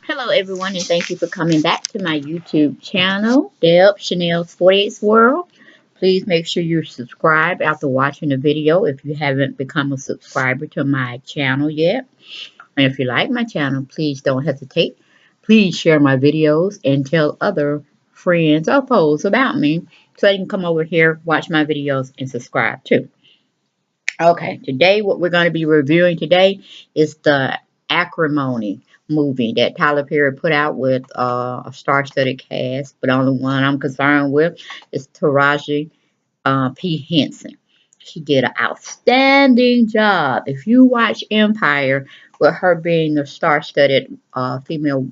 Hello, everyone, and thank you for coming back to my YouTube channel, Deb Chanel's 48th World. Please make sure you're subscribed after watching the video if you haven't become a subscriber to my channel yet. And if you like my channel, please don't hesitate. Please share my videos and tell other friends or foes about me so they can come over here, watch my videos, and subscribe too. Okay, today what we're going to be reviewing today is the Acrimony movie that Tyler Perry put out with a star-studded cast, but only one I'm concerned with is Taraji P. Henson. She did an outstanding job. If you watch Empire with her being the star-studded female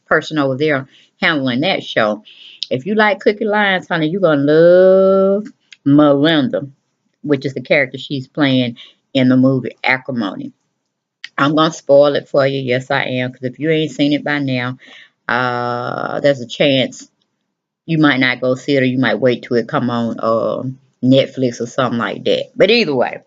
person over there handling that show, if you like Cookie Lines, honey, you're going to love Melinda, which is the character she's playing in the movie Acrimony. I'm going to spoil it for you. Yes, I am. Because if you ain't seen it by now, there's a chance you might not go see it or you might wait till it come on Netflix or something like that. But either way,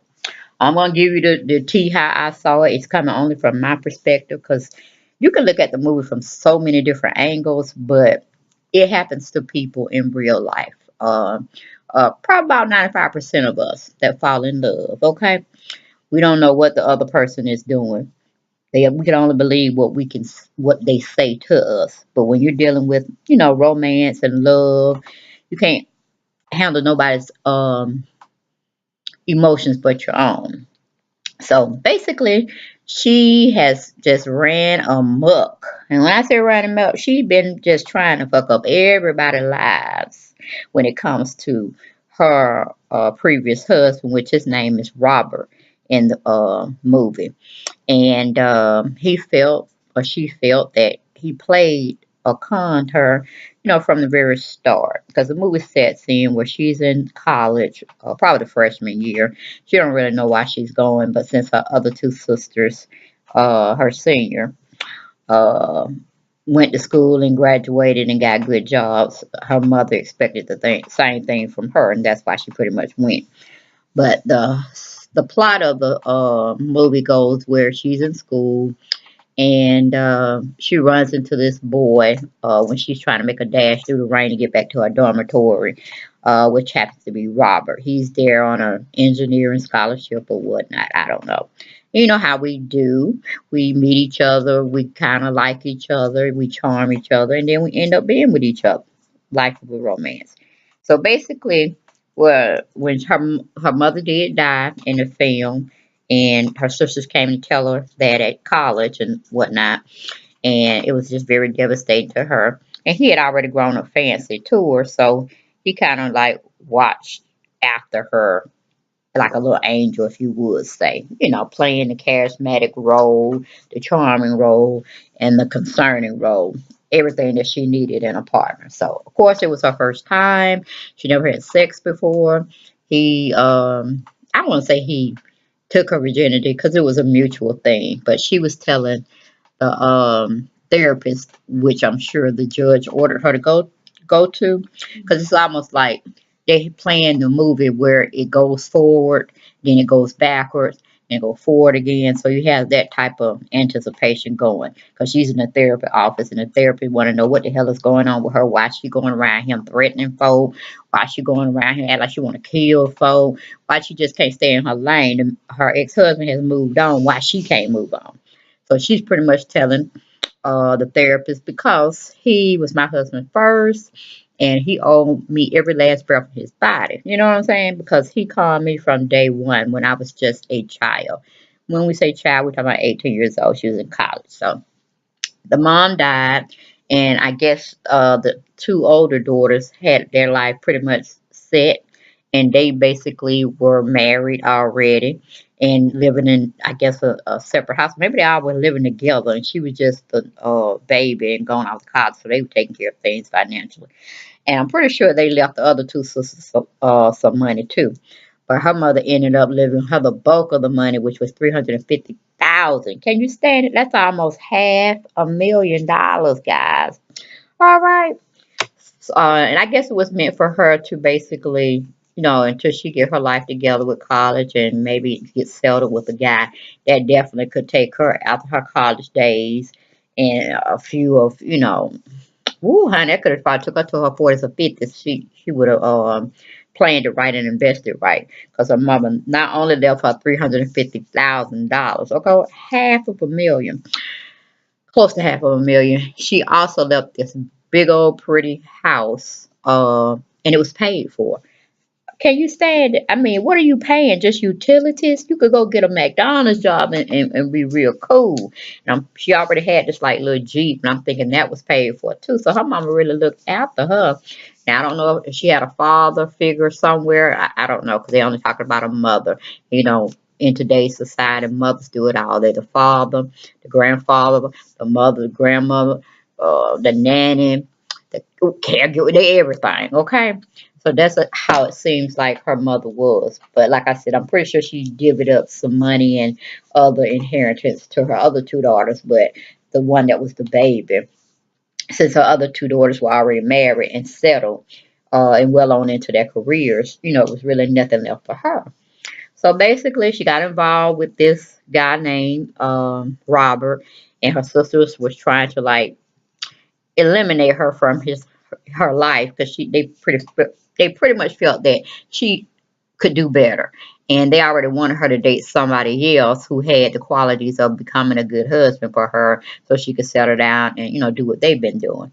I'm going to give you the tea how I saw it. It's coming only from my perspective because you can look at the movie from so many different angles, but it happens to people in real life. Probably about 95% of us that fall in love, okay? We don't know what the other person is doing. We can only believe what they say to us. But when you're dealing with, romance and love, you can't handle nobody's emotions but your own. So basically, she has just ran amok. And when I say ran amok, she's been just trying to fuck up everybody's lives when it comes to her previous husband, which his name is Robert in the movie. And he felt, or she felt, that he played or conned her, from the very start. Because the movie sets in where she's in college, probably the freshman year. She don't really know why she's going, but since her other two sisters, her senior, uh, went to school and graduated and got good jobs, her mother expected the same thing from her, and that's why she pretty much went. But the plot of the movie goes where she's in school and she runs into this boy when she's trying to make a dash through the rain to get back to her dormitory, which happens to be Robert. He's there on an engineering scholarship or whatnot. I don't know. You know how we do. We meet each other. We kind of like each other. We charm each other. And then we end up being with each other. Life of a romance. So basically, well, when her mother did die in the film, and her sisters came to tell her that at college and whatnot, and it was just very devastating to her. And he had already grown up fancy to her, so he kind of like watched after her like a little angel, if you would say, playing the charismatic role, the charming role, and the concerning role. Everything that she needed in a partner. So, of course, it was her first time. She never had sex before. I don't want to say he took her virginity because it was a mutual thing, but she was telling the therapist, which I'm sure the judge ordered her to go to, because it's almost like they playing the movie where it goes forward, then it goes backwards, and go forward again. So you have that type of anticipation going, because she's in the therapy office, and the therapist want to know what the hell is going on with her. Why she going around him threatening folk? Why she going around him act like she want to kill folk? Why she just can't stay in her lane? And her ex-husband has moved on. Why she can't move on? So she's pretty much telling the therapist, because he was my husband first and he owed me every last breath of his body. You know what I'm saying? Because he called me from day one when I was just a child. When we say child, we're talking about 18 years old. She was in college. So the mom died, and I guess the two older daughters had their life pretty much set, and they basically were married already and living in, I guess, a separate house. Maybe they all were living together, and she was just a baby and going off to college, so they were taking care of things financially. And I'm pretty sure they left the other two sisters some money too. But her mother ended up leaving her the bulk of the money, which was $350,000. Can you stand it? That's almost $500,000, guys. All right. So, and I guess it was meant for her to basically, until she get her life together with college and maybe get settled with a guy that definitely could take her after her college days and a few of, woo, honey, that could have probably took her to her 40s or 50s. She would have planned it right and invested right. Because her mother not only left her $350,000, okay, half of a million, close to half of a million. She also left this big old pretty house, and it was paid for. Can you stand it? I mean, what are you paying? Just utilities? You could go get a McDonald's job and be real cool. And she already had this like little Jeep, and I'm thinking that was paid for too. So her mama really looked after her. Now, I don't know if she had a father figure somewhere. I don't know because they only talking about a mother. You know, in today's society, mothers do it all. They're the father, the grandfather, the mother, the grandmother, the nanny, the caregiver, they everything, okay? So that's how it seems like her mother was. But like I said, I'm pretty sure she divvied up some money and other inheritance to her other two daughters, but the one that was the baby, since her other two daughters were already married and settled and well on into their careers, it was really nothing left for her. So basically, she got involved with this guy named Robert, and her sisters was trying to like eliminate her from her life because they pretty much felt that she could do better, and they already wanted her to date somebody else who had the qualities of becoming a good husband for her, so she could settle down and do what they've been doing.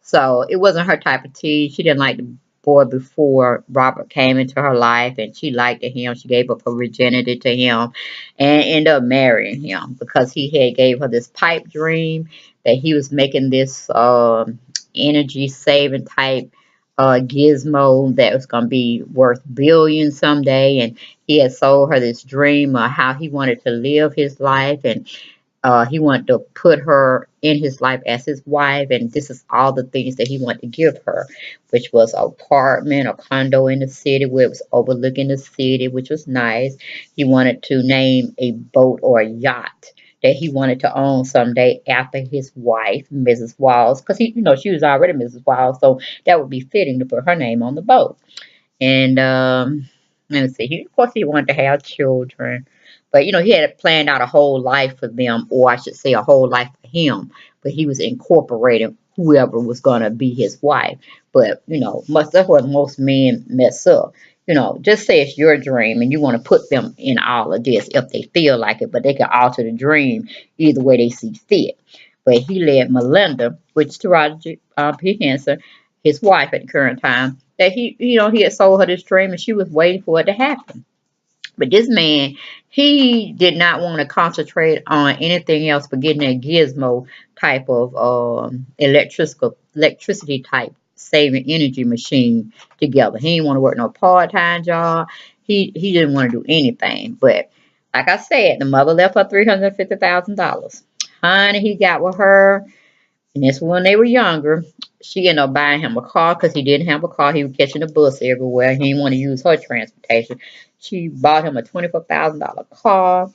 So it wasn't her type of tea. She didn't like the boy before Robert came into her life, and she liked him. She gave up her virginity to him and ended up marrying him because he had gave her this pipe dream that he was making this energy saving type gizmo that was going to be worth billions someday. And he had sold her this dream of how he wanted to live his life, and he wanted to put her in his life as his wife, and this is all the things that he wanted to give her, which was an apartment, a condo in the city where it was overlooking the city, which was nice. He wanted to name a boat or a yacht that he wanted to own someday after his wife, Mrs. Walls, because she was already Mrs. Walls, so that would be fitting to put her name on the boat. And let me see. Of course, he wanted to have children, but he had planned out a whole life for them, or I should say, a whole life for him. But he was incorporating whoever was gonna be his wife. But that's what most men mess up. Just say it's your dream and you want to put them in all of this if they feel like it, but they can alter the dream either way they see fit. But he led Melinda, which is Taraji P. Henson, his wife at the current time, that he had sold her this dream and she was waiting for it to happen. But this man, he did not want to concentrate on anything else but getting that gizmo type of electricity type saving energy machine together. He didn't want to work no part-time job. He didn't want to do anything. But like I said, the mother left her $350,000. Honey, he got with her. And that's when they were younger. She ended up buying him a car because he didn't have a car. He was catching the bus everywhere. He didn't want to use her transportation. She bought him a $24,000 car.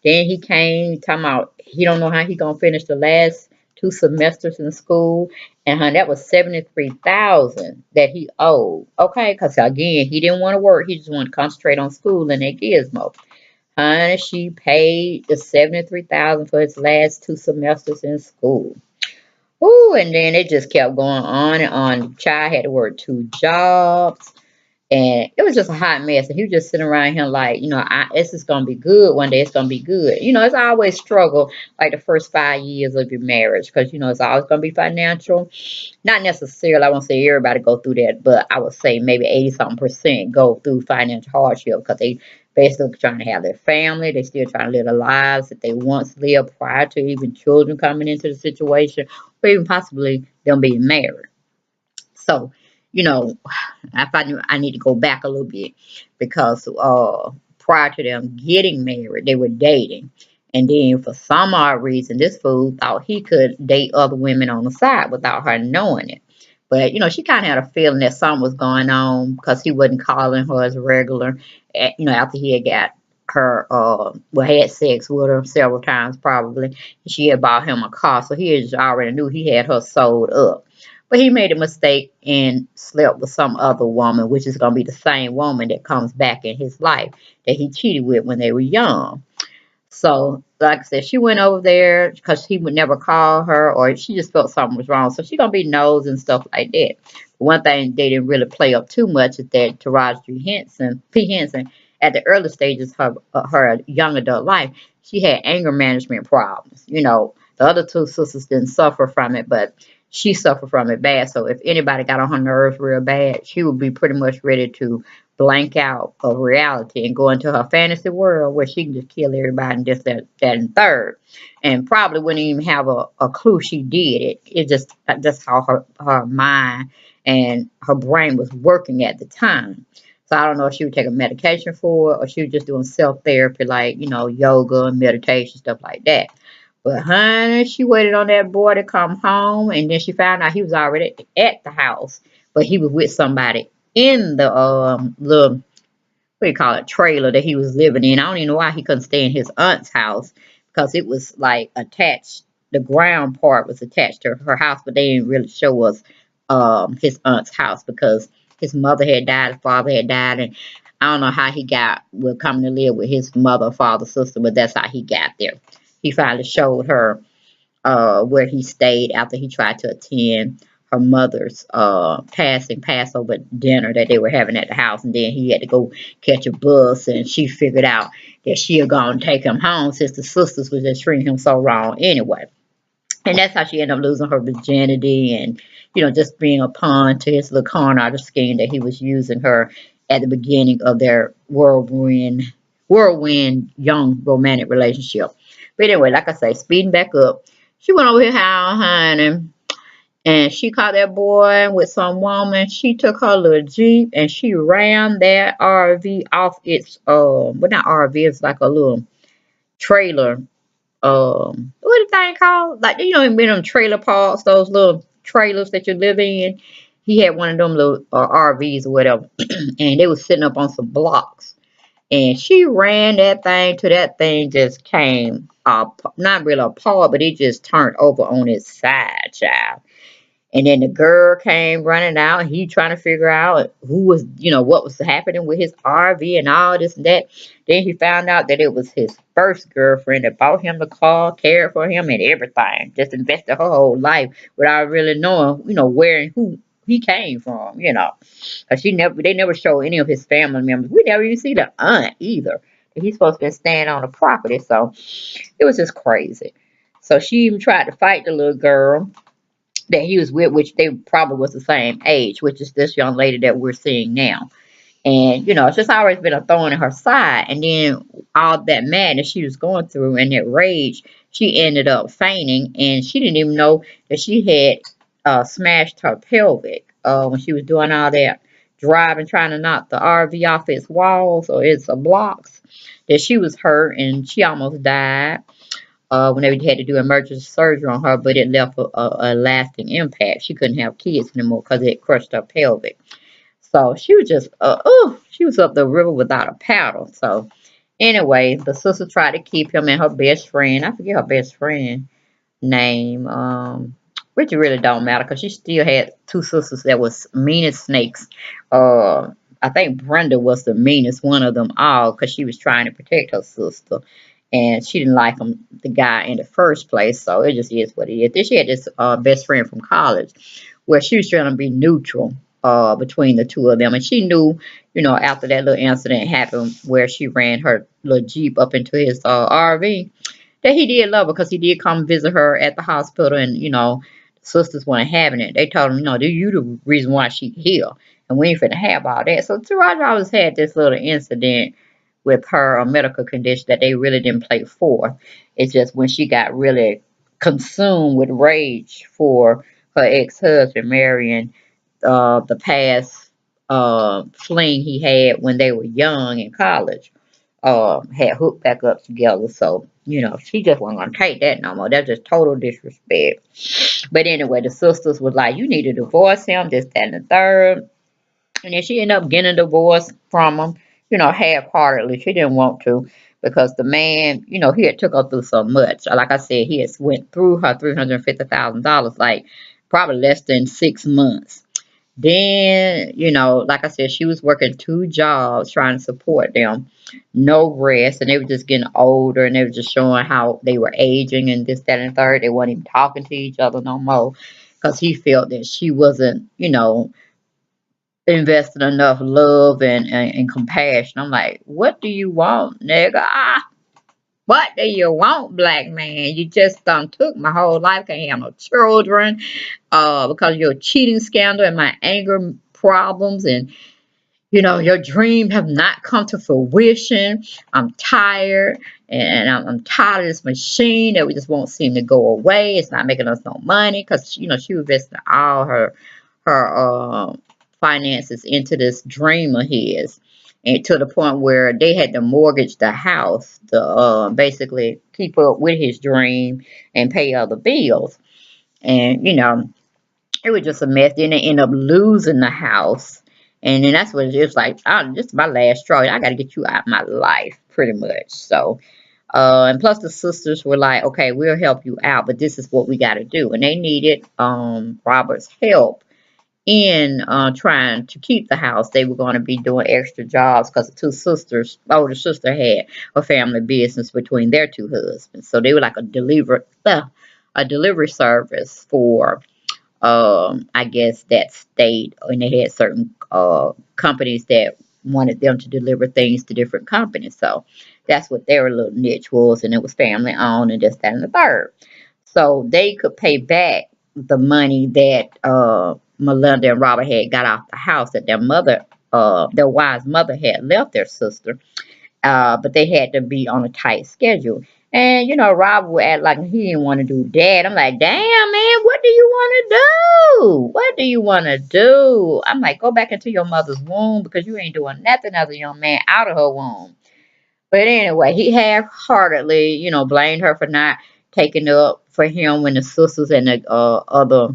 Then he came talking about he don't know how he gonna finish the last two semesters in school, and that was 73,000 that he owed. Okay, because again he didn't want to work. He just wanted to concentrate on school and that gizmo. Honey, she paid the 73,000 for his last two semesters in school. Ooh, and then it just kept going on and on. The child had to work two jobs, and it was just a hot mess. And he was just sitting around here like, this is gonna be good. One day it's gonna be good. It's always struggle like the first 5 years of your marriage because it's always gonna be financial. Not necessarily, I won't say everybody go through that, but I would say maybe 80 something percent go through financial hardship because they basically trying to have their family. They still trying to live the lives that they once lived prior to even children coming into the situation, or even possibly them being married. So, you know, I need to go back a little bit because prior to them getting married, they were dating. And then for some odd reason, this fool thought he could date other women on the side without her knowing it. But, she kind of had a feeling that something was going on because he wasn't calling her as regular, after he had got her, had sex with her several times probably. She had bought him a car, so he just already knew he had her sold up. But he made a mistake and slept with some other woman, which is going to be the same woman that comes back in his life that he cheated with when they were young. So, like I said, she went over there because he would never call her, or she just felt something was wrong. So she gonna be nosed and stuff like that. One thing they didn't really play up too much is that Taraji Henson, at the early stages of her young adult life, she had anger management problems. The other two sisters didn't suffer from it, but she suffered from it bad. So if anybody got on her nerves real bad, she would be pretty much ready to blank out of reality and go into her fantasy world where she can just kill everybody and this, that, and third. And probably wouldn't even have a clue she did it. It's just how her mind and her brain was working at the time. So I don't know if she would take a medication for it or she was just doing self-therapy like, yoga and meditation, stuff like that. But honey, she waited on that boy to come home and then she found out he was already at the house, but he was with somebody in the little, what do you call it, trailer that he was living in. I don't even know why he couldn't stay in his aunt's house because it was like attached. The ground part was attached to her house, but they didn't really show us his aunt's house because his mother had died, his father had died, and I don't know how he will come to live with his mother, father, sister, but that's how he got there. He finally showed her where he stayed after he tried to attend her mother's Passover dinner that they were having at the house, and then he had to go catch a bus, and she figured out that she had gone to take him home since the sisters was just treating him so wrong anyway. And that's how she ended up losing her virginity and, just being a pawn to his little con artist scheme that he was using her at the beginning of their whirlwind young romantic relationship. But anyway, like I say, speeding back up, she went over here, honey, and she caught that boy with some woman. She took her little Jeep and she ran that RV off its, well, not RV, it's like a little trailer, what the thing called? Like, in them trailer parks, those little trailers that you live in. He had one of them little RVs or whatever, and they was sitting up on some blocks. And she ran that thing till that thing just came up, not really apart, but it just turned over on its side, child. And then the girl came running out. He trying to figure out who was, what was happening with his RV and all this and that. Then he found out that it was his first girlfriend that bought him the car, cared for him and everything. Just invested her whole life without really knowing, where and who he came from. 'Cause they never showed any of his family members. We never even see the aunt either. He's supposed to be staying on the property. So it was just crazy. So she even tried to fight the little girl that he was with, which they probably was the same age, which is this young lady that we're seeing now. And, it's just always been a thorn in her side. And then all that madness she was going through and that rage, she ended up fainting. And she didn't even know that she had smashed her pelvic when she was doing all that driving, trying to knock the RV off its walls or its blocks, that she was hurt and she almost died when they had to do emergency surgery on her, but it left a lasting impact. She couldn't have kids anymore because it crushed her pelvic. So she was just, she was up the river without a paddle. So anyway, the sister tried to keep him and her best friend. I forget her best friend name, which really don't matter because she still had two sisters that was mean as snakes. I think Brenda was the meanest one of them all because she was trying to protect her sister. And she didn't like the guy in the first place, so it just is what it is. Then she had this best friend from college where she was trying to be neutral between the two of them. And she knew, after that little incident happened where she ran her little Jeep up into his RV, that he did love her because he did come visit her at the hospital and, sisters weren't having it. They told him, you the reason why she here. And we ain't finna have all that. So Taraji always had this little incident with her medical condition that they really didn't play for. It's just when she got really consumed with rage for her ex-husband marrying the past fling he had when they were young in college, had hooked back up together. So, she just wasn't going to take that no more. That's just total disrespect. But anyway, the sisters was like, you need to divorce him, this, that, and the third. And then she ended up getting a divorce from him, half-heartedly. She didn't want to because the man, he had took her through so much. Like I said, he had went through her $350,000, like probably less than 6 months. Then, like I said, she was working 2 jobs trying to support them. No rest. And they were just getting older and they were just showing how they were aging and this, that, and third. They weren't even talking to each other no more because he felt that she wasn't, investing enough love and compassion. I'm like, what do you want, nigga? What do you want, black man? You just took my whole life. Can't have no children because of your cheating scandal and my anger problems. And your dream have not come to fruition. I'm tired, and I'm tired of this machine that we just won't seem to go away. It's not making us no money because she was investing all her finances into this dream of his, and to the point where they had to mortgage the house to basically keep up with his dream and pay other bills. And it was just a mess. Then they end up losing the house. And then that's what it was like. Oh, this is my last straw. I got to get you out of my life, pretty much. So, and plus the sisters were like, okay, we'll help you out, but this is what we got to do. And they needed Robert's help in trying to keep the house. They were going to be doing extra jobs because the two sisters, older sister had a family business between their two husbands. So they were like a delivery service for I guess that state, and they had certain companies that wanted them to deliver things to different companies. So that's what their little niche was, and it was family owned and this, that, and the third. So they could pay back the money that Melinda and Robert had got off the house that their wife's mother had left their sister, but they had to be on a tight schedule. And Rob would act like he didn't want to do that. I'm like, damn, man, what do you want to do? What do you want to do? I'm like, go back into your mother's womb because you ain't doing nothing as a young man out of her womb. But anyway, he half-heartedly, blamed her for not taking up for him when the sisters and the other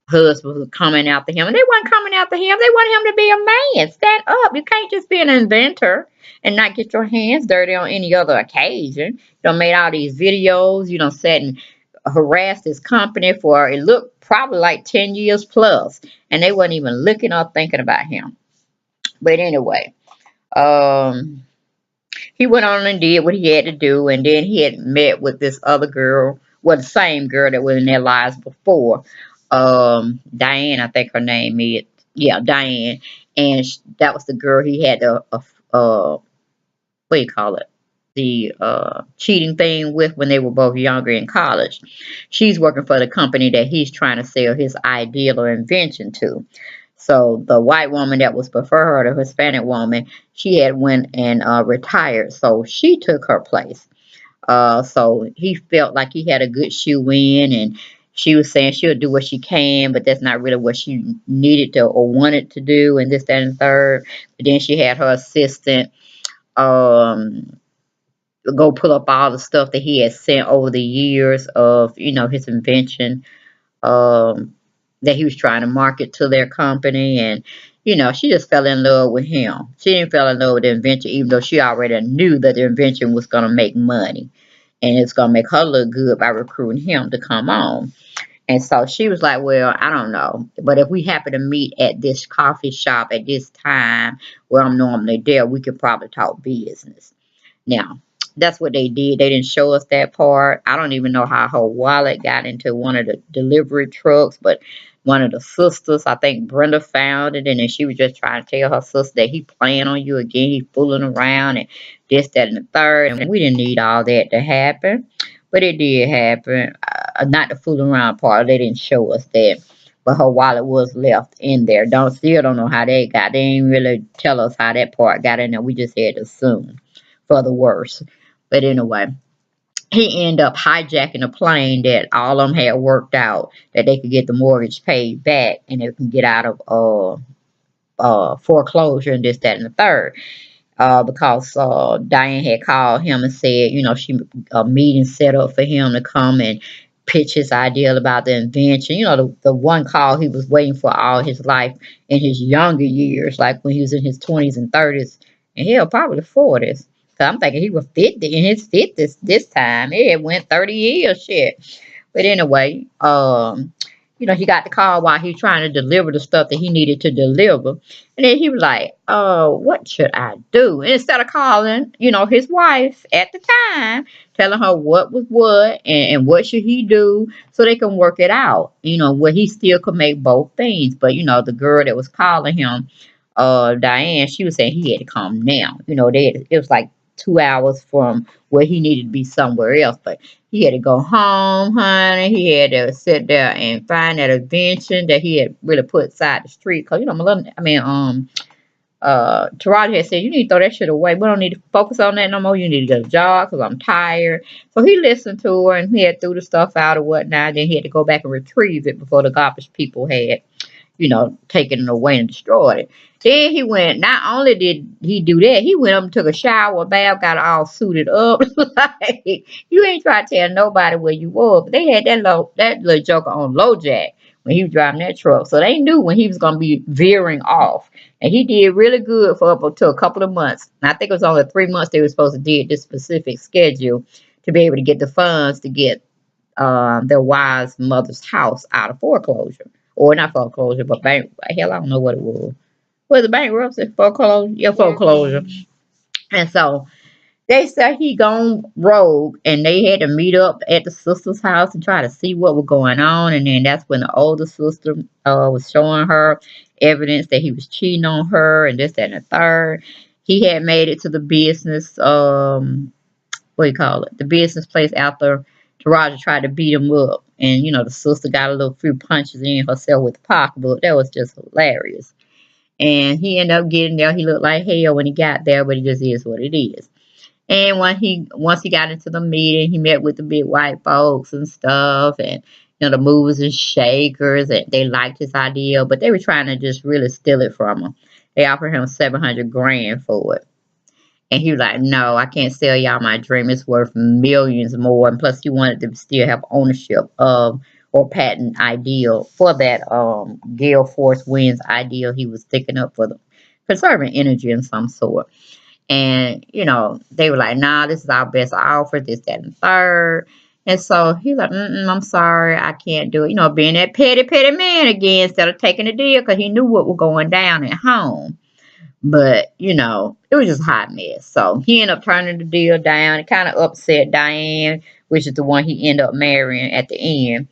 husbands was coming after him. And they weren't coming after him. They want him to be a man. Stand up. You can't just be an inventor and not get your hands dirty on any other occasion. You done made all these videos. You done sat and harassed his company for, it looked probably like 10 years plus. And they wasn't even looking or thinking about him. But anyway, um, he went on and did what he had to do. And then he had met with this other girl, well, the same girl that was in their lives before. Diane, I think her name is. Yeah, Diane. And that was the girl he had what do you call it? The cheating thing with when they were both younger in college. She's working for the company that he's trying to sell his ideal or invention to. So the white woman that was before her, the Hispanic woman, she had went and retired. So she took her place. So he felt like he had a good shoe in, and she was saying she'll do what she can, but that's not really what she needed to or wanted to do, and this, that, and third. But then she had her assistant um, go pull up all the stuff that he had sent over the years of, his invention um, that he was trying to market to their company. And, she just fell in love with him. She didn't fall in love with the invention, even though she already knew that the invention was going to make money. And it's going to make her look good by recruiting him to come on. And so she was like, well, I don't know. But if we happen to meet at this coffee shop at this time where I'm normally there, we could probably talk business. Now, that's what they did. They didn't show us that part. I don't even know how her wallet got into one of the delivery trucks, but one of the sisters, I think Brenda found it, and then she was just trying to tell her sister that he playing on you again, he fooling around, and this, that, and the third. And we didn't need all that to happen, but it did happen. Not the fooling around part. They didn't show us that. But her wallet was left in there. Still don't know how they got. They didn't really tell us how that part got in there. We just had to assume for the worst. But anyway, he ended up hijacking a plane that all of them had worked out that they could get the mortgage paid back and they can get out of foreclosure and this, that, and the third. Because Diane had called him and said, she a meeting set up for him to come and pitch his idea about the invention. The one call he was waiting for all his life in his younger years, like when he was in his 20s and 30s, and hell, probably 40s. So I'm thinking he was 50 in his 50s this time. It went 30 years, shit. But anyway, he got the call while he was trying to deliver the stuff that he needed to deliver. And then he was like, oh, what should I do? And instead of calling, his wife at the time, telling her what was what and what should he do so they can work it out, where he still could make both things. But, the girl that was calling him, Diane, she was saying he had to come now. It was like 2 hours from where he needed to be somewhere else. But he had to go home, honey. He had to sit there and find that invention that he had really put side the street. Cause Taraji had said, you need to throw that shit away. We don't need to focus on that no more. You need to get a job because I'm tired. So he listened to her and he had threw the stuff out or whatnot. Then he had to go back and retrieve it before the garbage people had taking it away and destroyed it. Then he went, not only did he do that, he went up and took a shower, a bath, got all suited up. Like, you ain't trying to tell nobody where you were. But they had that little joker on low jack when he was driving that truck. So they knew when he was going to be veering off. And he did really good for up until a couple of months. And I think it was only 3 months they were supposed to do this specific schedule to be able to get the funds to get their wife's mother's house out of foreclosure. Or not foreclosure, but bank. Hell, I don't know what it was. Was it bankruptcy? Foreclosure? Yeah, foreclosure. And so they said he gone rogue, and they had to meet up at the sister's house and try to see what was going on. And then that's when the older sister was showing her evidence that he was cheating on her and this, that, and the third. He had made it to the business, what do you call it? The business place after Taraji tried to beat him up. And, the sister got a little few punches in herself with the pocketbook. That was just hilarious. And he ended up getting there. He looked like hell when he got there, but it just is what it is. And once he got into the meeting, he met with the big white folks and stuff, and the movers and shakers, and they liked his idea, but they were trying to just really steal it from him. They offered him 700 grand for it. And he was like, no, I can't sell y'all my dream. It's worth millions more. And plus, he wanted to still have ownership of or patent ideal for that Gale Force Winds ideal he was sticking up for the conserving energy in some sort. And, they were like, nah, this is our best offer, this, that, and third. And so he was like, I'm sorry, I can't do it. Being that petty, petty man again instead of taking the deal because he knew what was going down at home. But, it was just a hot mess. So he ended up turning the deal down. It kind of upset Diane, which is the one he ended up marrying at the end.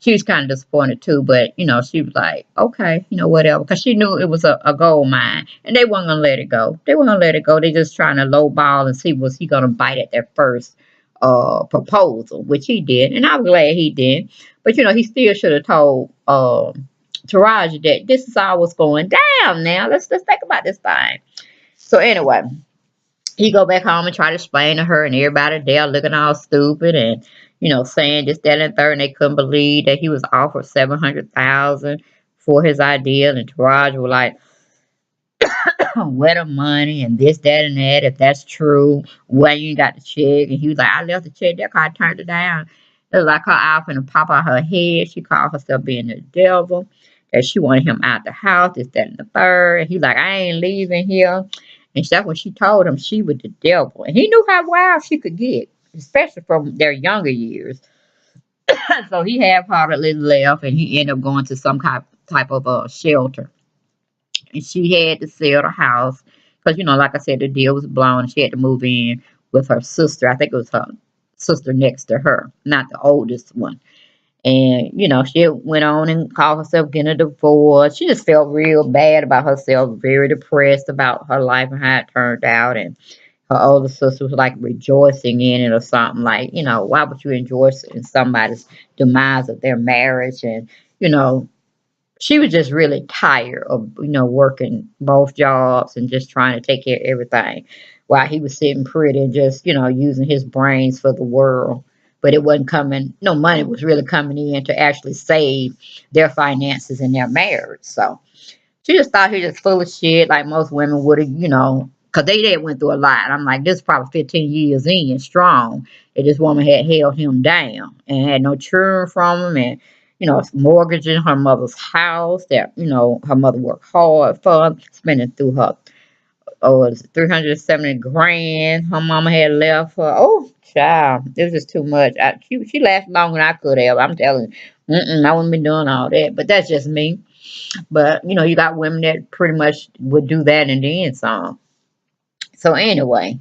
She was kind of disappointed too, but, she was like, okay, whatever. Because she knew it was a gold mine. And they weren't going to let it go. They weren't going to let it go. They just trying to lowball and see was he going to bite at their first proposal, which he did. And I was glad he did. But, he still should have told Taraji that this is all what's going down now. Let's think about this thing. So anyway, he go back home and try to explain to her and everybody there looking all stupid and saying this, that, and third, and they couldn't believe that he was offered 700,000 for his idea. And Taraji was like, where the money and this, that, and that, if that's true, where you got the check? And he was like, I left the check there because I turned it down. It was like her eye finna pop out her head. She called herself being the devil. That she wanted him out the house, this, that, and the third. And he like, I ain't leaving here. And that's when she told him she was the devil. And he knew how wild she could get, especially from their younger years. So he half-heartedly left, and he ended up going to some type of a shelter. And she had to sell the house because, like I said, the deal was blown. She had to move in with her sister. I think it was her sister next to her, not the oldest one. And, she went on and called herself getting a divorce. She just felt real bad about herself, very depressed about her life and how it turned out. And her older sister was like rejoicing in it or something like, why would you rejoice in somebody's demise of their marriage? And, she was just really tired of, working both jobs and just trying to take care of everything while he was sitting pretty and just, using his brains for the world. But it wasn't coming, no money was really coming in to actually save their finances in their marriage. So she just thought he was full of shit, like most women would have, because they went through a lot. I'm like, this is probably 15 years in strong. That this woman had held him down and had no children from him and, mortgaging her mother's house that, her mother worked hard for, spending through her, 370 grand her mama had left her. Oh, child, it was just too much. She lasted longer than I could have. I'm telling you, I wouldn't be doing all that. But that's just me. But you know, you got women that pretty much would do that and then some. So anyway,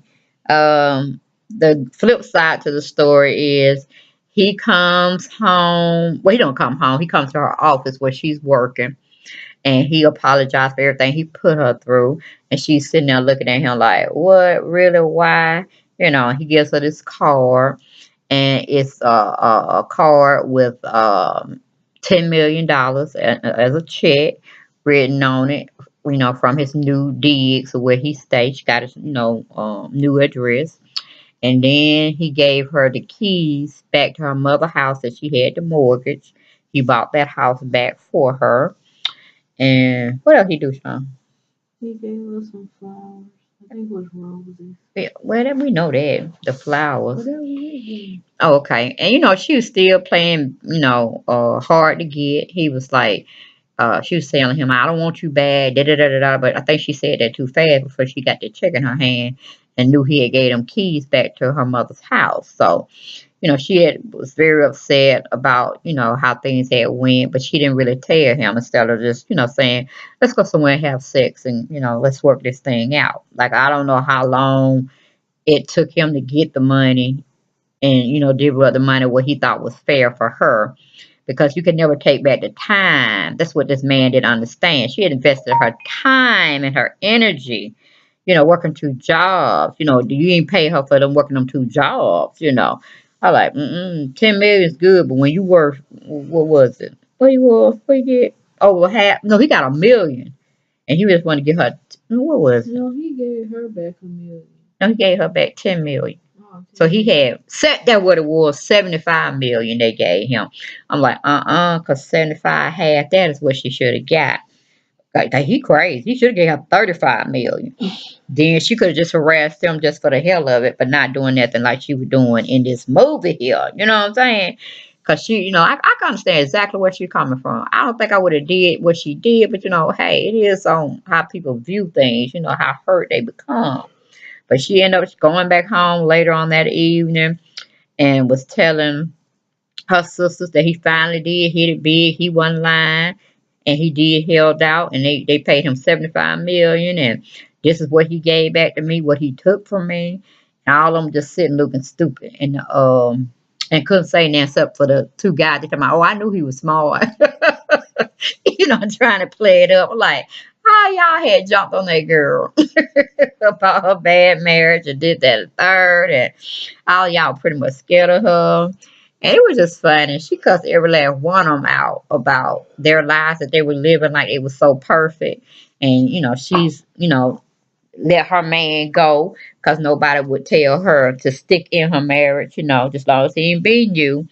the flip side to the story is he comes home. Well, he don't come home. He comes to her office where she's working, and he apologized for everything he put her through. And she's sitting there looking at him like, "What? Really? Why?" You know. He gives her this card, and it's a card with $10 million as a check written on it. You know, from his new digs where he stays. She got his, new address. And then he gave her the keys back to her mother's house that she had the mortgage. He bought that house back for her. And what else he do, Sean? He gave us some flowers. I think it was roses. Yeah, well, then we know that the flowers. Whatever it is. Oh, okay. And she was still playing, hard to get. He was like, she was telling him, "I don't want you bad." Da da da da da. But I think she said that too fast before she got the check in her hand and knew he had gave them keys back to her mother's house. So was very upset about, how things had went, but she didn't really tell him instead of just, saying, let's go somewhere and have sex and, let's work this thing out. Like, I don't know how long it took him to get the money and, divvy up the money what he thought was fair for her because you can never take back the time. That's what this man didn't understand. She had invested her time and her energy, working two jobs. Do you even pay her for them working them two jobs? I like, 10 million is good, but when you work, what was it? What you get? Oh, well, half. No, he got 1 million, and he just wanted to give her. What was it? No, he gave her back 1 million. No, he gave her back 10 million. Oh, So he had set that what it was, 75 million they gave him. I'm like, because 75 half that is what she should have got. Like, he crazy. He should have gave her 35 million. Then she could have just harassed them just for the hell of it, but not doing nothing like she was doing in this movie here. You know what I'm saying? Cause she, I can understand exactly where she's coming from. I don't think I would have did what she did, but hey, it is on how people view things. How hurt they become. But she ended up going back home later on that evening and was telling her sisters that he finally did hit it big. He wasn't lying, and he did held out, and they paid him 75 million, and this is what he gave back to me, what he took from me, and all of them just sitting looking stupid, and couldn't say nothing except for the two guys that come out. Oh, I knew he was smart, trying to play it up like. How y'all had jumped on that girl about her bad marriage and did that a third, and all y'all pretty much scared of her. And it was just fun. And she cussed every last one of them out about their lives that they were living like it was so perfect. And, she's, let her man go because nobody would tell her to stick in her marriage, just as long as he ain't beating you,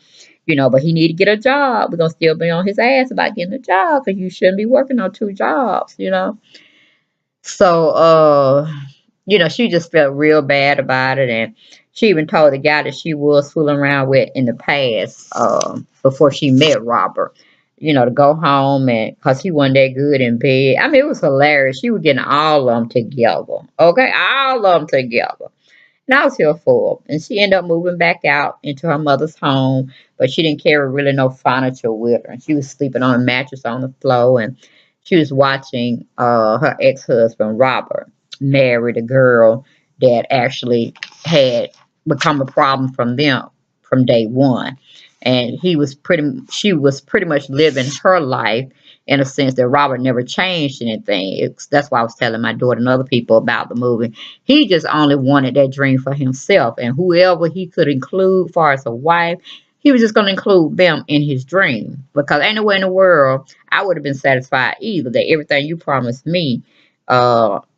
but he need to get a job. We're going to still be on his ass about getting a job because you shouldn't be working on two jobs. So, she just felt real bad about it, and she even told the guy that she was fooling around with in the past, before she met Robert, to go home and because he wasn't that good in bed. I mean, it was hilarious. She was getting all of them together, okay, all of them together. And I was here for her. And she ended up moving back out into her mother's home, but she didn't carry really no furniture with her. And she was sleeping on a mattress on the floor, and she was watching her ex-husband, Robert, marry the girl that actually had become a problem from them from day one. And she was pretty much living her life in a sense that Robert never changed anything. That's why I was telling my daughter and other people about the movie. He just only wanted that dream for himself, and whoever he could include, far as a wife, he was just going to include them in his dream. Because ain't no way in the world I would have been satisfied either that everything you promised me,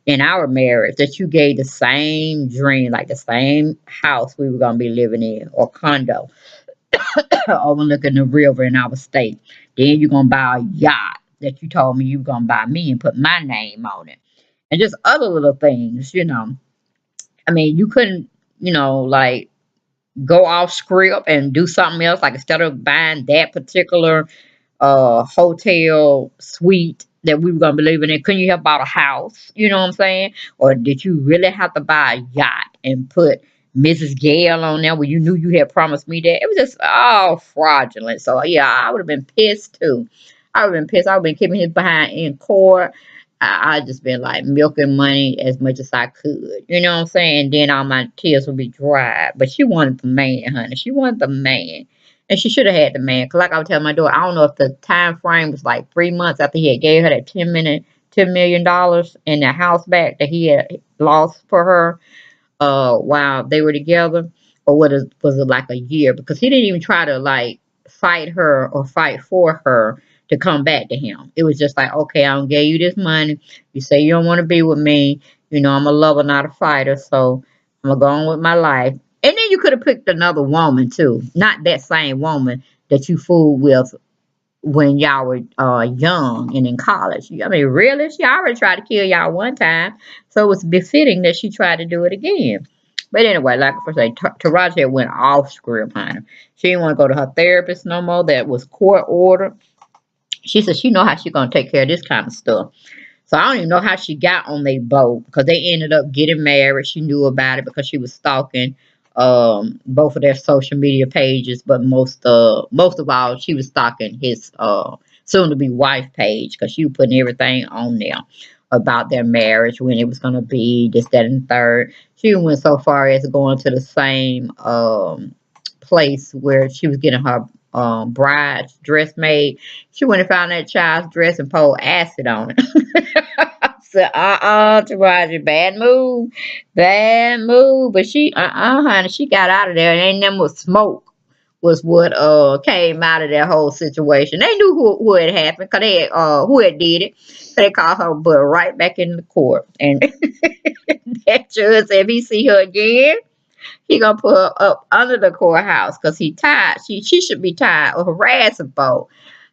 in our marriage, that you gave the same dream, like the same house we were going to be living in or condo overlooking the river in our state. Then you're going to buy a yacht that you told me you were going to buy me and put my name on it, and just other little things. I mean, you couldn't, like go off script and do something else. Like instead of buying that particular hotel suite that we were gonna be living in, couldn't you have bought a house? You know what I'm saying? Or did you really have to buy a yacht and put Mrs. Gale on there, where you knew you had promised me that. It was just all fraudulent. So yeah, I would have been pissed too. I would have been pissed. I would have been keeping his behind in court. I just been like milking money as much as I could. You know what I'm saying? And then all my tears would be dry. But she wanted the man, honey. She wanted the man. And she should have had the man. Cause like I was telling my daughter, I don't know if the time frame was like 3 months after he had gave her that $10 million in the house back that he had lost for her while they were together, or was it like a year? Because he didn't even try to like fight her or fight for her to come back to him. It was just like, okay, I don't give you this money. You say you don't want to be with me. You know, I'm a lover, not a fighter, so I'm gonna go on with my life. And then you could have picked another woman too, not that same woman that you fooled with when y'all were young and in college. I mean, really? She already tried to kill y'all one time, so it was befitting that she tried to do it again. But anyway, like I say, Taraji went off script, honey. She didn't want to go to her therapist no more. That was court ordered. She said she know how she gonna take care of this kind of stuff. So I don't even know how she got on their boat because they ended up getting married. She knew about it because she was stalking both of their social media pages, but most of all, she was stalking his soon to be wife page because she was putting everything on there about their marriage, when it was gonna be, this, that, and the third. She went so far as going to the same place where she was getting her bride's dress made. She went and found that child's dress and poured acid on it. So, Taraji, bad move, bad move. But she, honey, she got out of there. And ain't nothing but smoke was what came out of that whole situation. They knew who it happened, cause they who had did it. They called her butt right back in the court, and that judge said if he see her again, he gonna put her up under the courthouse because he tired. She should be tired of harassing folks.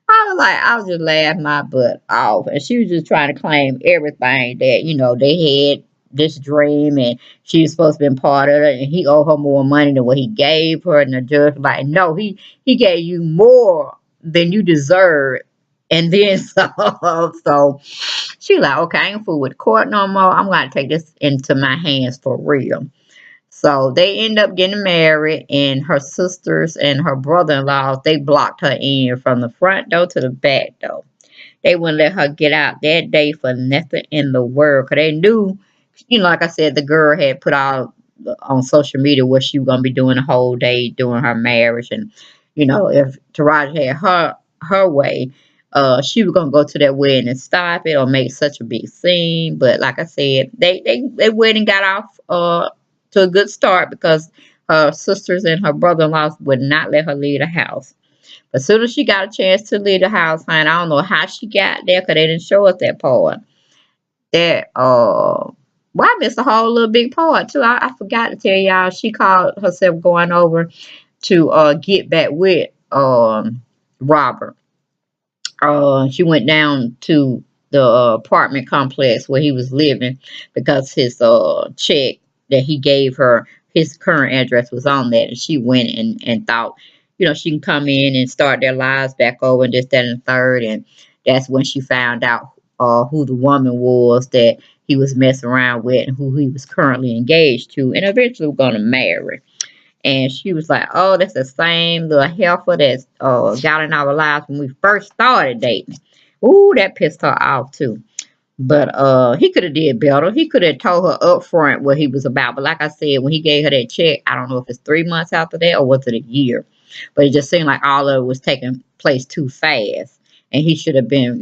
I was just laughing my butt off. And she was just trying to claim everything that, they had this dream and she was supposed to be part of it and he owed her more money than what he gave her. And the judge was like, no, he gave you more than you deserve. And then so, so she like, okay, I ain't fool with court no more. I'm going to take this into my hands for real. So they end up getting married, and her sisters and her brother-in-law, they blocked her in from the front door to the back door. They wouldn't let her get out that day for nothing in the world. Because they knew, like I said, the girl had put out on social media what she was going to be doing the whole day during her marriage. And, if Taraji had her way, she was going to go to that wedding and stop it or make such a big scene. But like I said, they wedding got off to a good start because her sisters and her brother-in-law would not let her leave the house. But as soon as she got a chance to leave the house, honey, I don't know how she got there because they didn't show us that part. That well, I missed a whole little big part too. I forgot to tell y'all she called herself going over to get back with Robert. She went down to the apartment complex where he was living because his check that he gave her, his current address was on that, and she went and thought, she can come in and start their lives back over and this, that, and the third. And that's when she found out who the woman was that he was messing around with and who he was currently engaged to and eventually going to marry. And she was like, oh, that's the same little heifer that's got in our lives when we first started dating. Ooh, that pissed her off too. But he could have did better. He could have told her up front what he was about. But like I said, when he gave her that check, I don't know if it's 3 months after that or was it a year. But it just seemed like all of it was taking place too fast. And he should have been,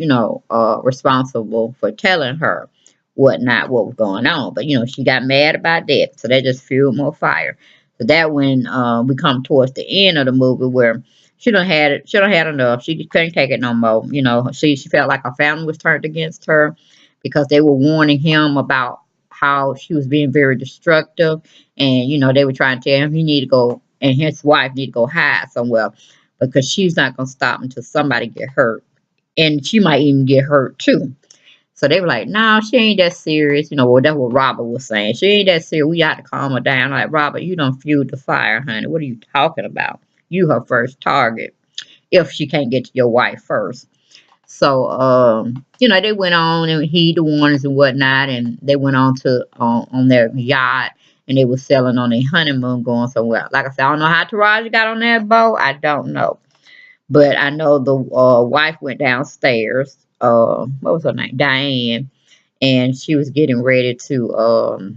responsible for telling her what was going on. But, she got mad about that. So that just fueled more fire. So that when we come towards the end of the movie where she don't had enough. She couldn't take it no more. She felt like her family was turned against her because they were warning him about how she was being very destructive. And, they were trying to tell him he need to go and his wife need to go hide somewhere because she's not going to stop until somebody get hurt. And she might even get hurt too. So they were like, no, she ain't that serious. Well, that's what Robert was saying. She ain't that serious. We got to calm her down. Like, Robert, you done fueled the fire, honey. What are you talking about? You her first target if she can't get to your wife first. So, they went on and heed the warnings and whatnot, and they went on to on their yacht, and they were selling on a honeymoon going somewhere. Like I said, I don't know how Taraji got on that boat. I don't know. But I know the wife went downstairs. What was her name? Diane. And she was getting ready to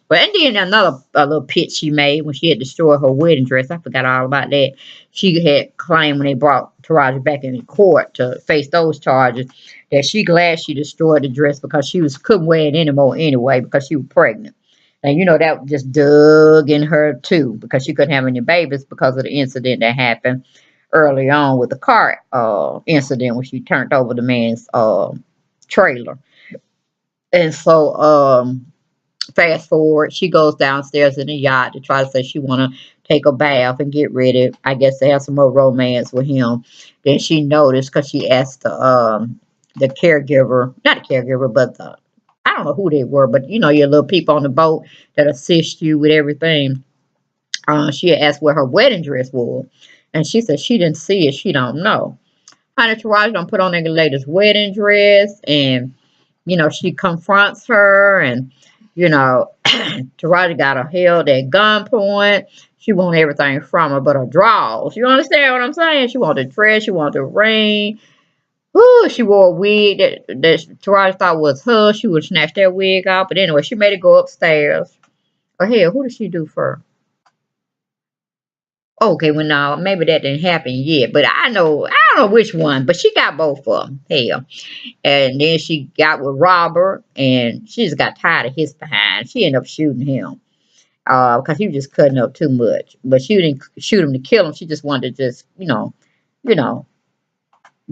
but and then another a little pitch she made when she had destroyed her wedding dress. I forgot all about that. She had claimed when they brought Taraji back in court to face those charges that she glad she destroyed the dress because she was couldn't wear it anymore anyway because she was pregnant. And you know that just dug in her too because she couldn't have any babies because of the incident that happened early on with the car incident when she turned over the man's trailer. And so fast forward, she goes downstairs in the yacht to try to say she want to take a bath and get ready. I guess to have some more romance with him. Then she noticed because she asked the caregiver, not a caregiver, but the I don't know who they were, but you know your little people on the boat that assist you with everything. She had asked where her wedding dress was, and she said she didn't see it. She don't know. Honey, Taraji don't put on that latest wedding dress, and you know, she confronts her and, you know, Taraji got her held at gunpoint. She wanted everything from her but her drawers. You understand what I'm saying? She wanted the dress, she wanted the ring. Ooh, she wore a wig that Taraji thought was her. She would snatch that wig off. But anyway, she made it go upstairs. Oh, hell, who did she do for? Okay, well, no, maybe that didn't happen yet. But I don't know which one. But she got both of them. Hell. And then she got with Robert, and she just got tired of his behind. She ended up shooting him because he was just cutting up too much. But she didn't shoot him to kill him. She just wanted to just, you know,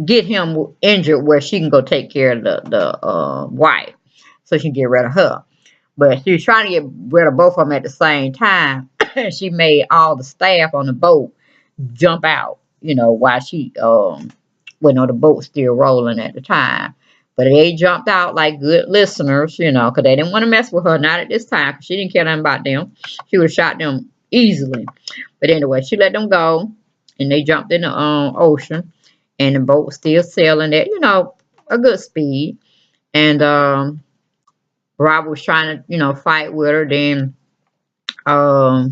get him injured where she can go take care of the wife, so she can get rid of her. But she was trying to get rid of both of them at the same time. She made all the staff on the boat jump out, while she well, no, the boat was still rolling at the time. But they jumped out like good listeners, because they didn't want to mess with her. Not at this time, because she didn't care nothing about them. She would have shot them easily. But anyway, she let them go, and they jumped in the ocean, and the boat was still sailing at, a good speed. And Rob was trying to, fight with her. Then I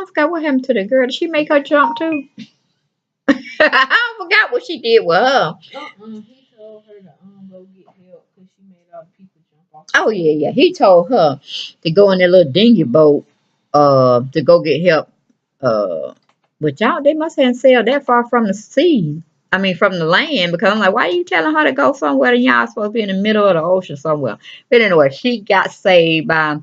forgot what happened to the girl. Did she make her jump too? I forgot what she did with her. He told her to go get help because she made all the people jump off. Oh yeah, yeah. He told her to go in that little dinghy boat, to go get help. But y'all, they must have sailed that far from the sea. I mean, from the land, because I'm like, why are you telling her to go somewhere and y'all supposed to be in the middle of the ocean somewhere? But anyway, she got saved by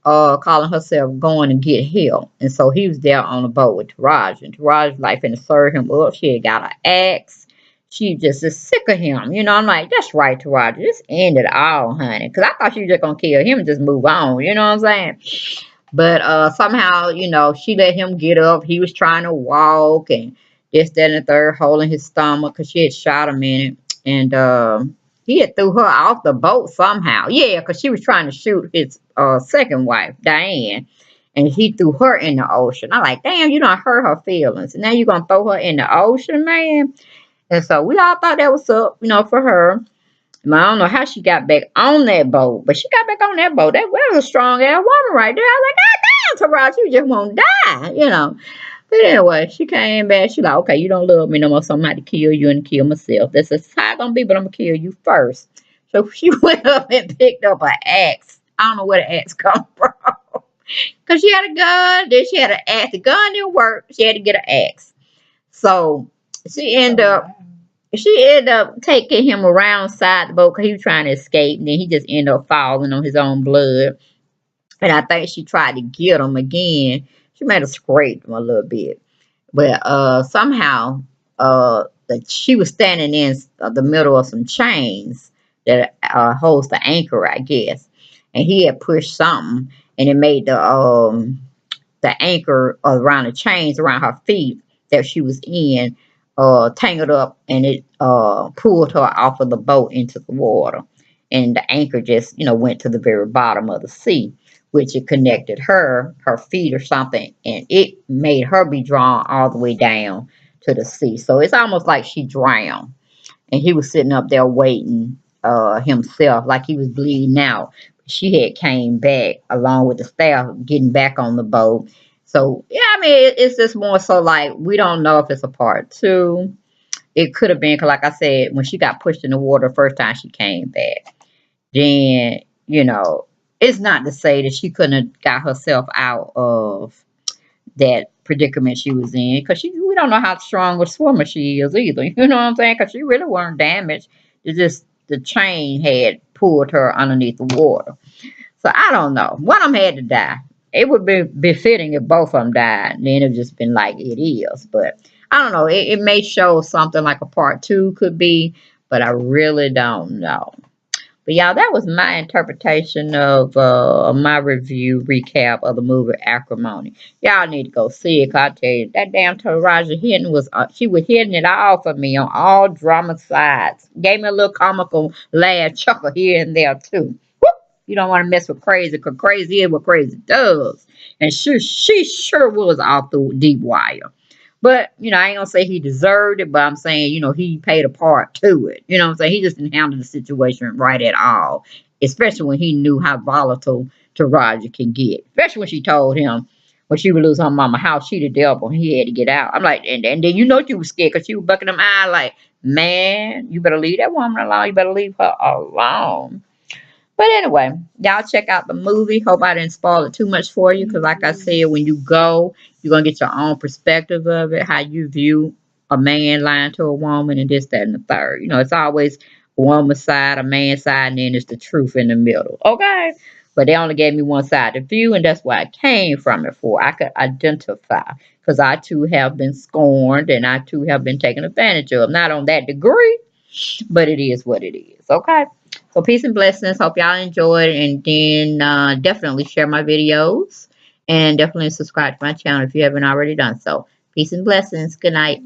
calling herself going to get help. And so he was there on the boat with Taraji. And Taraji's like finna serve him up. She had got an axe. She just is sick of him. I'm like, that's right, Taraji. Just end it all, honey. Because I thought she was just going to kill him and just move on. You know what I'm saying? But somehow, she let him get up. He was trying to walk and this, that, and the third, holding his stomach because she had shot him in it. And he had threw her off the boat somehow. Yeah, because she was trying to shoot his second wife, Diane. And he threw her in the ocean. I'm like, damn, you don't hurt her feelings. And now you're going to throw her in the ocean, man. And so we all thought that was up, for her. And I don't know how she got back on that boat, but she got back on that boat. That was a strong ass woman right there. I was like, God damn, Taraji, you just won't die. But anyway, she came back. She like, okay, you don't love me no more, so I'm about to kill you and kill myself. That's just how it's gonna be, but I'm gonna kill you first. So she went up and picked up an axe. I don't know where the axe come from. Cause she had a gun, then she had an axe. The gun didn't work. She had to get an axe. So she ended up taking him around side the boat because he was trying to escape. And then he just ended up falling on his own blood. And I think she tried to get him again. She might have scraped him a little bit. But somehow she was standing in the middle of some chains that holds the anchor, I guess. And he had pushed something, and it made the anchor around the chains around her feet that she was in tangled up, and it pulled her off of the boat into the water. And the anchor just, went to the very bottom of the sea, which it connected her feet or something, and it made her be drawn all the way down to the sea. So it's almost like she drowned. And he was sitting up there waiting himself, like he was bleeding out. she had came back along with the staff getting back on the boat. So yeah, I mean it's just more so like we don't know if it's a part two. It could have been because, like I said, when she got pushed in the water the first time she came back, then it's not to say that she couldn't have got herself out of that predicament she was in because we don't know how strong a swimmer she is either. You know what I'm saying? Because she really weren't damaged. It's just the chain had pulled her underneath the water. So I don't know. One of them had to die. It would be befitting if both of them died. And then it just been like it is. But I don't know. It may show something like a part two could be, but I really don't know. But y'all, that was my interpretation of my review recap of the movie Acrimony. Y'all need to go see it. 'Cause I tell you, that damn Taraji Henson she was hitting it all for me on all drama sides. Gave me a little comical laugh, chuckle here and there too. You don't want to mess with crazy because crazy is what crazy does. And she sure was off the deep wire. But, I ain't gonna say he deserved it, but I'm saying, he paid a part to it. You know what I'm saying? He just didn't handle the situation right at all. Especially when he knew how volatile Taraji can get. Especially when she told him when she would lose her mama, how she the devil, and he had to get out. I'm like, and then you was scared because she was bucking them eyes like, man, you better leave that woman alone. You better leave her alone. But anyway, y'all check out the movie. Hope I didn't spoil it too much for you because, like I said, when you go, you're going to get your own perspective of it, how you view a man lying to a woman and this, that, and the third. It's always a woman's side, a man's side, and then it's the truth in the middle. Okay? But they only gave me one side of view, and that's where I came from it for. I could identify because I, too, have been scorned and I, too, have been taken advantage of. Not on that degree, but it is what it is. Okay? So peace and blessings. Hope y'all enjoyed, and then definitely share my videos and definitely subscribe to my channel if you haven't already done so. Peace and blessings. Good night.